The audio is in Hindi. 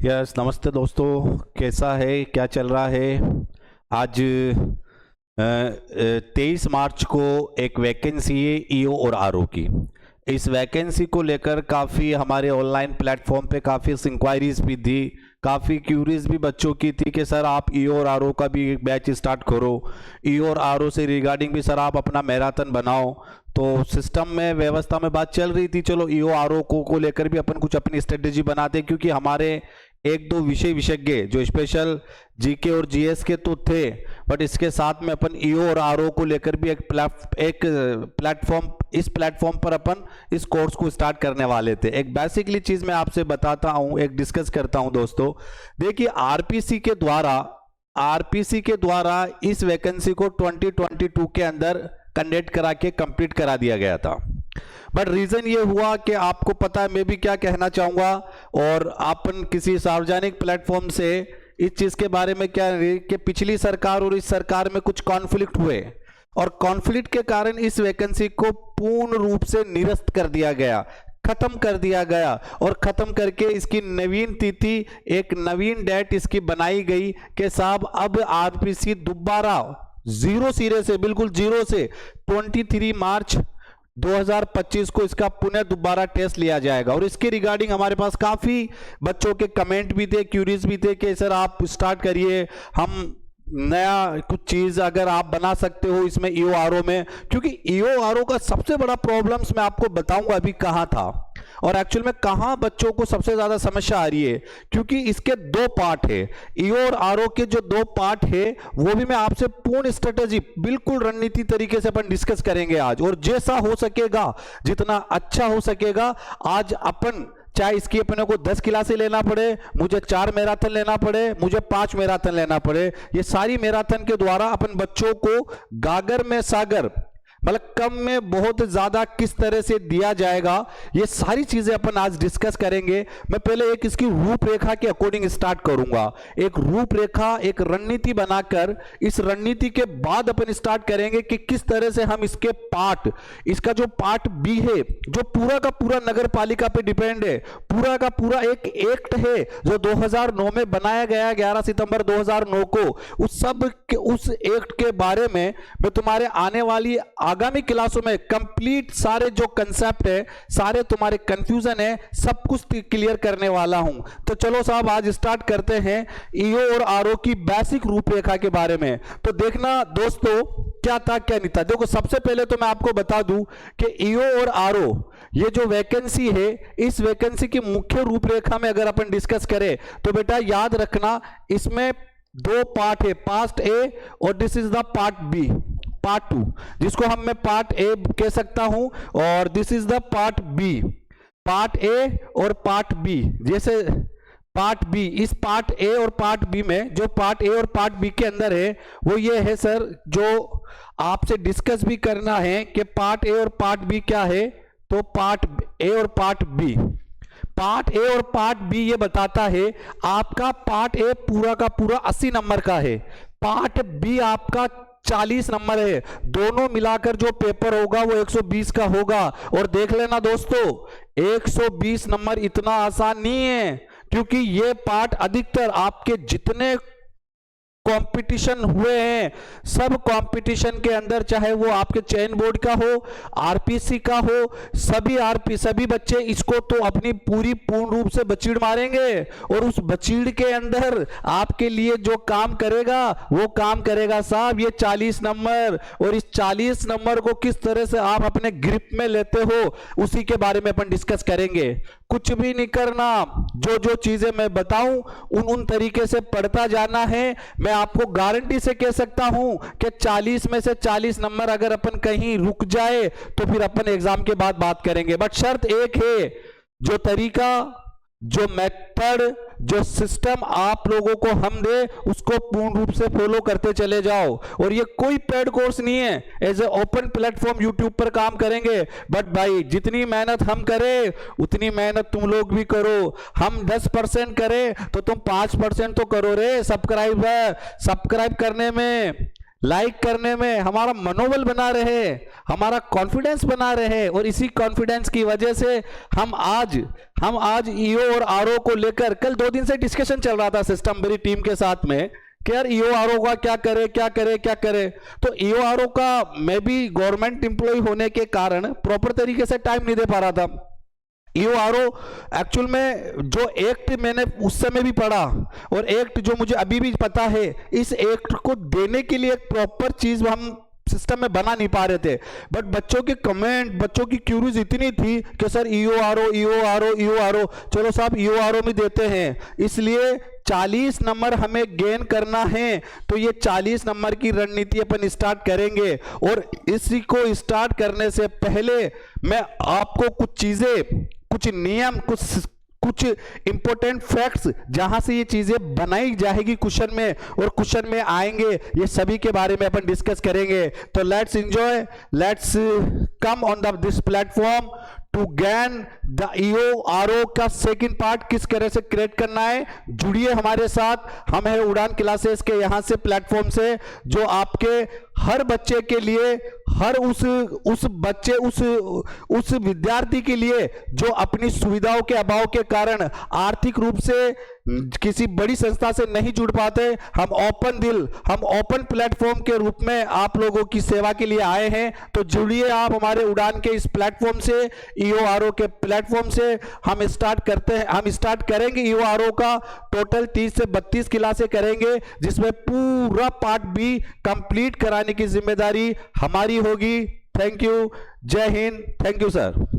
यस, नमस्ते दोस्तों। कैसा है, क्या चल रहा है? आज 23 मार्च को एक वैकेंसी है ईओ और आरओ की। इस वैकेंसी को लेकर काफ़ी हमारे ऑनलाइन प्लेटफॉर्म पे काफ़ी इंक्वायरीज भी थी, काफ़ी क्यूरीज भी बच्चों की थी कि सर आप ईओ और आरओ का भी एक बैच स्टार्ट करो, ईओ और आरओ से रिगार्डिंग भी सर आप अपना मैराथन बनाओ। तो सिस्टम में व्यवस्था में बात चल रही थी, चलो ईओ आरओ को लेकर भी अपन कुछ अपनी स्ट्रेटेजी बनाते, क्योंकि हमारे एक दो विषय विशेषज्ञ जो स्पेशल जीके और जीएस के तो थे, बट इसके साथ में अपन ईओ और आरओ को लेकर भी एक प्लेटफॉर्म इस प्लेटफॉर्म पर अपन इस कोर्स को स्टार्ट करने वाले थे। एक बेसिकली चीज मैं आपसे बताता हूं, एक डिस्कस करता हूं दोस्तों। देखिए, आरपीसी के द्वारा इस वैकेंसी को 2022 के अंदर कंडक्ट करा के कंप्लीट करा दिया गया था, बट रीजन ये हुआ कि आपको पता है मैं भी क्या कहना चाहूंगा, और अपन किसी सार्वजनिक प्लेटफॉर्म से इस चीज के बारे में क्या कि पिछली सरकार और इस सरकार में कुछ कॉन्फ्लिक्ट हुए, और कॉन्फ्लिक्ट के कारण इस वैकेंसी को पूर्ण रूप से निरस्त कर दिया गया, खत्म कर दिया गया, और खत्म करके इसकी नवीन तिथि, एक नवीन डेट इसकी बनाई गई कि साहब अब आरपीसी दोबारा जीरो सिरे से, बिल्कुल जीरो से 23 मार्च 2025 को इसका पुनः दोबारा टेस्ट लिया जाएगा। और इसके रिगार्डिंग हमारे पास काफी बच्चों के कमेंट भी थे, क्यूरीज भी थे कि सर आप स्टार्ट करिए, हम नया कुछ चीज अगर आप बना सकते हो इसमें ईओ आरओ में, क्योंकि ईओ आरओ का सबसे बड़ा प्रॉब्लम्स मैं आपको बताऊंगा अभी कहां था, और एक्चुअल में कहां बच्चों को सबसे ज्यादा समस्या आ रही है, क्योंकि इसके दो पार्ट है। ईओ और आरओ के जो दो पार्ट है वो भी मैं आपसे पूर्ण स्ट्रेटेजी, बिल्कुल रणनीति तरीके से अपन डिस्कस करेंगे आज, और जैसा हो सकेगा, जितना अच्छा हो सकेगा आज अपन, चाहे इसकी अपने को 10 क्लासें लेना पड़े, मुझे 4 मैराथन लेना पड़े, मुझे 5 मैराथन लेना पड़े, ये सारी मैराथन के द्वारा अपन बच्चों को गागर में सागर, मतलब कम में बहुत ज्यादा किस तरह से दिया जाएगा, ये सारी चीजें अपन आज डिस्कस करेंगे। मैं पहले एक इसकी रूपरेखा के अकॉर्डिंग स्टार्ट करूंगा, एक रूपरेखा, एक रणनीति बनाकर, इस रणनीति के बाद अपन स्टार्ट करेंगे कि किस तरह से हम इसके पार्ट, इसका जो पार्ट बी है, जो पूरा का पूरा नगर पालिका पे डिपेंड है, पूरा का पूरा एक एक्ट है जो 2009 में बनाया गया, 11 सितंबर 2009 को, उस एक्ट के बारे में मैं तुम्हारे आने वाली आगामी क्लासों में कंप्लीट सारे जो कंसेप्ट है, सारे तुम्हारे कंफ्यूजन है, सब कुछ क्लियर करने वाला हूं। तो चलो साहब आज स्टार्ट करते हैं ईओ और आरओ की बेसिक रूपरेखा के बारे में। तो देखना दोस्तों क्या था क्या नहीं था। देखो, सबसे पहले तो मैं आपको बता दूं कि ईओ और आरओ ये जो वैकेंसी है, इस वैकेंसी की मुख्य रूपरेखा में अगर अपन डिस्कस करें तो बेटा याद रखना, इसमें दो पार्ट है, पार्ट ए और this is the part B, part 2, जिसको हम मैं पार्ट ए कह सकता हूं, और this is the part B, part A और पार्ट बी। जैसे पार्ट बी, इस पार्ट ए और पार्ट बी में, जो पार्ट ए और पार्ट बी के अंदर है वो ये है सर, जो आपसे डिस्कस भी करना है कि पार्ट ए और पार्ट बी क्या है। तो पार्ट ए और पार्ट बी, पार्ट ए और पार्ट बी ये बताता है, आपका पार्ट ए पूरा का पूरा 80 नंबर का है, पार्ट बी आपका 40 नंबर है, दोनों मिलाकर जो पेपर होगा वो 120 का होगा। और देख लेना दोस्तों, 120 नंबर इतना आसान नहीं है, क्योंकि ये पार्ट अधिकतर आपके जितने कंपटीशन हुए हैं, सब कंपटीशन के अंदर, चाहे वो आपके चयन बोर्ड का हो, आरपीसी का हो, सभी बच्चे इसको तो अपनी पूर्ण रूप से बचीड़ मारेंगे, और उस बचीड़ के अंदर आपके लिए जो काम करेगा वो काम करेगा साहब ये 40 नंबर। और इस 40 नंबर को किस तरह से आप अपने ग्रिप में लेते हो उसी के बारे में अपन डिस्कस करेंगे। कुछ भी नहीं करना, जो चीजें मैं बताऊं उन तरीके से पढ़ता जाना है। मैं आपको गारंटी से कह सकता हूं कि 40 में से 40 नंबर अगर अपन कहीं रुक जाए तो फिर अपन एग्जाम के बाद बात करेंगे, बट शर्त एक है, जो तरीका, जो मेथड, जो सिस्टम आप लोगों को हम दे उसको पूर्ण रूप से फॉलो करते चले जाओ। और ये कोई पेड कोर्स नहीं है, as a open platform YouTube पर काम करेंगे, बट भाई जितनी मेहनत हम करें उतनी मेहनत तुम लोग भी करो। हम 10% करें तो तुम 5% तो करो रे। सब्सक्राइब करने में लाइक करने में हमारा मनोबल बना रहे, हमारा कॉन्फिडेंस बना रहे, और इसी कॉन्फिडेंस की वजह से हम आज ईओ और आरओ को लेकर कल 2 दिन से डिस्कशन चल रहा था सिस्टम मेरी टीम के साथ में कि यार ईओ आरओ का क्या करे। तो ईओ आरओ का मैं भी गवर्नमेंट एम्प्लॉय होने के कारण प्रॉपर तरीके से टाइम नहीं दे पा रहा था। ईओ आरओ एक्चुअल में जो एक्ट मैंने उस समय भी पढ़ा और एक्ट जो मुझे अभी भी पता है, इस एक्ट को देने के लिए एक प्रॉपर चीज हम सिस्टम में बना नहीं पा रहे थे। बट बच्चों के कमेंट, बच्चों की क्यूरीज इतनी थी कि सर ईओ आरओ, चलो साहब ईओ आरओ में देते हैं। इसलिए 40 नंबर हमें गेन करना है, तो ये 40 नंबर की रणनीति अपन स्टार्ट करेंगे। और इसी को स्टार्ट करने से पहले मैं आपको कुछ चीजें, कुछ नियम, कुछ इंपॉर्टेंट फैक्ट्स जहां से ये चीजें बनाई जाएगी क्वेश्चन में और क्वेश्चन में आएंगे, ये सभी के बारे में अपन डिस्कस करेंगे। तो let's enjoy, let's come on this platform to gain the EO RO का सेकंड पार्ट किस तरह से क्रिएट करना है। जुड़िए हमारे साथ, हम है उड़ान क्लासेस के यहां से प्लेटफॉर्म से, जो आपके हर बच्चे के लिए, हर उस विद्यार्थी के लिए जो अपनी सुविधाओं के अभाव के कारण आर्थिक रूप से किसी बड़ी संस्था से नहीं जुड़ पाते, हम ओपन दिल, हम ओपन प्लेटफॉर्म के रूप में आप लोगों की सेवा के लिए आए हैं। तो जुड़िए आप हमारे उड़ान के इस प्लेटफॉर्म से, ईओ आरओ के प्लेटफॉर्म से। हम स्टार्ट करेंगे ईओ आरओ का टोटल 30 से 32 क्लासें करेंगे, जिसमें पूरा पार्ट भी कंप्लीट कराने की जिम्मेदारी हमारी होगी। थैंक यू, जय हिंद, थैंक यू सर।